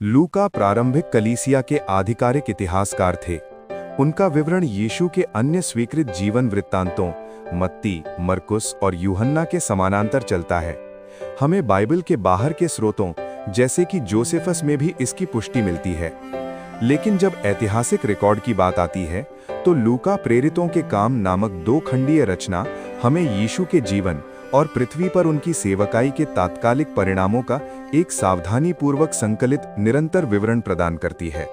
लूका प्रारंभिक कलीसिया के आधिकारिक इतिहासकार थे। उनका विवरण यीशु के अन्य स्वीकृत जीवन वृत्तांतों मत्ती, मरकुस और यूहन्ना के समानांतर चलता है। हमें बाइबल के बाहर के स्रोतों जैसे कि जोसेफस में भी इसकी पुष्टि मिलती है। लेकिन जब ऐतिहासिक रिकॉर्ड की बात आती है तो लूका प्रेरितों के काम नामक 2 खंडीय रचना हमें यीशु के जीवन और पृथ्वी पर उनकी सेवकाई के तात्कालिक परिणामों का एक सावधानीपूर्वक संकलित निरंतर विवरण प्रदान करती है।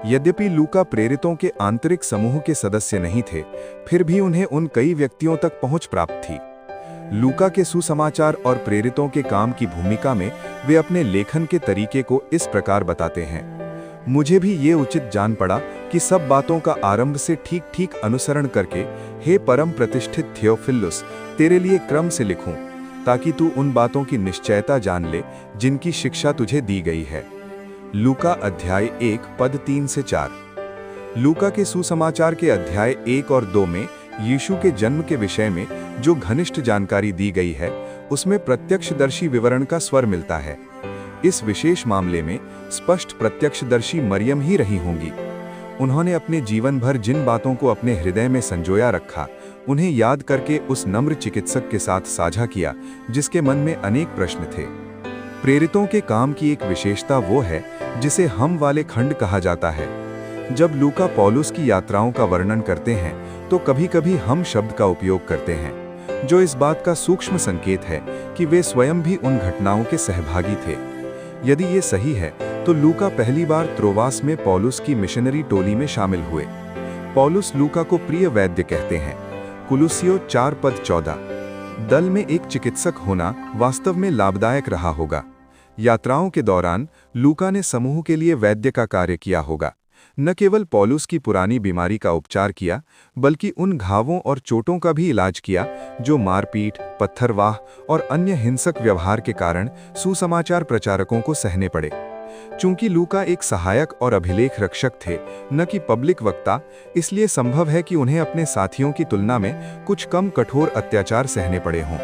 यद्यपि लूका प्रेरितों के आंतरिक समूह के सदस्य नहीं थे, फिर भी उन्हें उन कई व्यक्तियों तक पहुंच प्राप्त थी। लूका के सुसमाचार और प्रेरितों के काम की भूमिका में वे अपने लेखन के तरीके को इस प्रकार बताते हैं। मुझे भी ये उचित जान पड़ा कि सब बातों का आरंभ से ठीक ठीक अनुसरण करके हे परम प्रतिष्ठित थियोफिलुस, तेरे लिए क्रम से लिखूं, ताकि तू उन बातों की निश्चयता जान ले जिनकी शिक्षा तुझे दी गई है। लूका अध्याय 1 पद 3 से 4। लूका के सुसमाचार के अध्याय 1 और 2 में यीशु के जन्म के विषय में जो घनिष्ठ जानकारी दी गई है, उसमें प्रत्यक्षदर्शी विवरण का स्वर मिलता है। इस विशेष मामले में स्पष्ट प्रत्यक्षदर्शी मरियम ही रही होंगी। उन्होंने अपने जीवन भर जिन बातों को अपने हृदय में संजोया रखा, उन्हें याद करके उस नम्र चिकित्सक के साथ साझा किया जिसके मन में अनेक प्रश्न थे। प्रेरितों के काम की एक विशेषता वो है जिसे हम वाले खंड कहा जाता है। जब लूका पौलुस की यात्राओं का वर्णन करते हैं तो कभी-कभी हम शब्द का उपयोग करते हैं, जो इस बात का सूक्ष्म संकेत है कि वे स्वयं भी उन घटनाओं के सहभागी थे। यदि ये सही है तो लूका पहली बार त्रोवास में पौलुस की मिशनरी टोली में शामिल हुए। पौलुस लूका को प्रिय वैद्य कहते हैं। कुलुसियो 4 पद 14। दल में एक चिकित्सक होना वास्तव में लाभदायक रहा होगा। यात्राओं के दौरान लूका ने समूह के लिए वैद्य का कार्य किया होगा। न केवल पौलुस की पुरानी बीमारी का उपचार किया, बल्कि उन घावों और चोटों का भी इलाज किया जो मारपीट, पत्थरवाह और अन्य हिंसक व्यवहार के कारण सुसमाचार प्रचारकों को सहने पड़े। चूंकि लूका एक सहायक और अभिलेख रक्षक थे, न कि पब्लिक वक्ता, इसलिए संभव है कि उन्हें अपने साथियों की तुलना में कुछ कम कठोर अत्याचार सहने पड़े हों।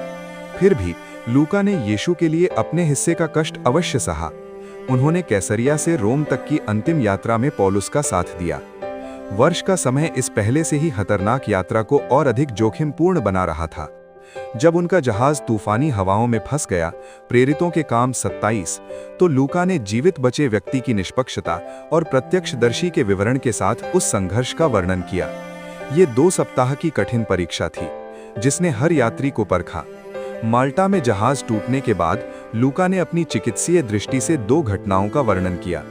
फिर भी लूका ने यीशु के लिए अपने हिस्से का कष्ट अवश्य सहा। उन्होंने कैसरिया से रोम तक की अंतिम यात्रा में पौलुस का साथ दिया। वर्ष का समय इस पहले से ही खतरनाक यात्रा को और अधिक जोखिमपूर्ण बना रहा था। जब उनका जहाज तूफानी हवाओं में फंस गया, प्रेरितों के काम 27, तो लूका ने जीवित बचे व्यक्ति की निष्पक्षता और प्रत्यक्षदर्शी के विवरण के साथ उस संघर्ष का वर्णन किया। ये 2 सप्ताह की कठिन परीक्षा थी जिसने हर यात्री को परखा। माल्टा में जहाज टूटने के बाद लूका ने अपनी चिकित्सीय दृष्टि से 2 घटनाओं का वर्णन किया।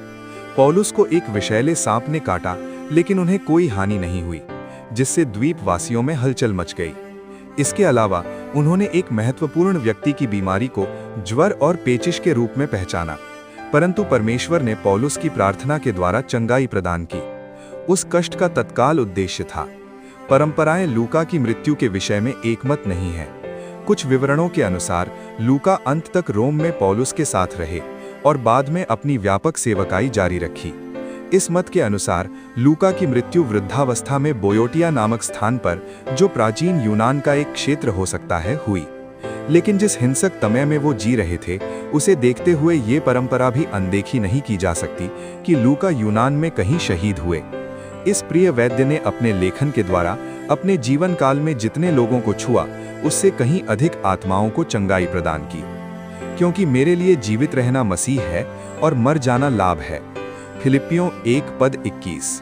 पौलुस को एक विषैले सांप ने काटा, लेकिन उन्हें कोई हानि नहीं हुई, जिससे द्वीपवासियों में हलचल मच गई। इसके अलावा उन्होंने एक महत्वपूर्ण व्यक्ति की बीमारी को ज्वर और पेचिश के रूप में पहचाना, परंतु परमेश्वर ने पौलुस की प्रार्थना के द्वारा चंगाई प्रदान की। उस कष्ट का तत्काल उद्देश्य था। परंपराएं लूका की मृत्यु के विषय में एकमत नहीं है। कुछ विवरणों के अनुसार लूका अंत तक रोम में पौलुस के साथ रहे और बाद में अपनी व्यापक सेवकाई जारी रखी। इस मत के अनुसार लूका की मृत्यु वृद्धावस्था में बोयोटिया नामक स्थान पर, जो प्राचीन यूनान का एक क्षेत्र हो सकता है, हुई। लेकिन जिस हिंसक तमय में वो जी रहे थे, उसे देखते हुए ये परंपरा भी अनदेखी नहीं की जा सकती कि लूका यूनान में कहीं शहीद हुए। इस प्रिय वैद्य ने अपने लेखन के द्वारा अपने जीवन काल में जितने लोगों को छुआ, उससे कहीं अधिक आत्माओं को चंगाई प्रदान की। क्योंकि मेरे लिए जीवित रहना मसीह है और मर जाना लाभ है। फिलिप्पियों 1 पद 21।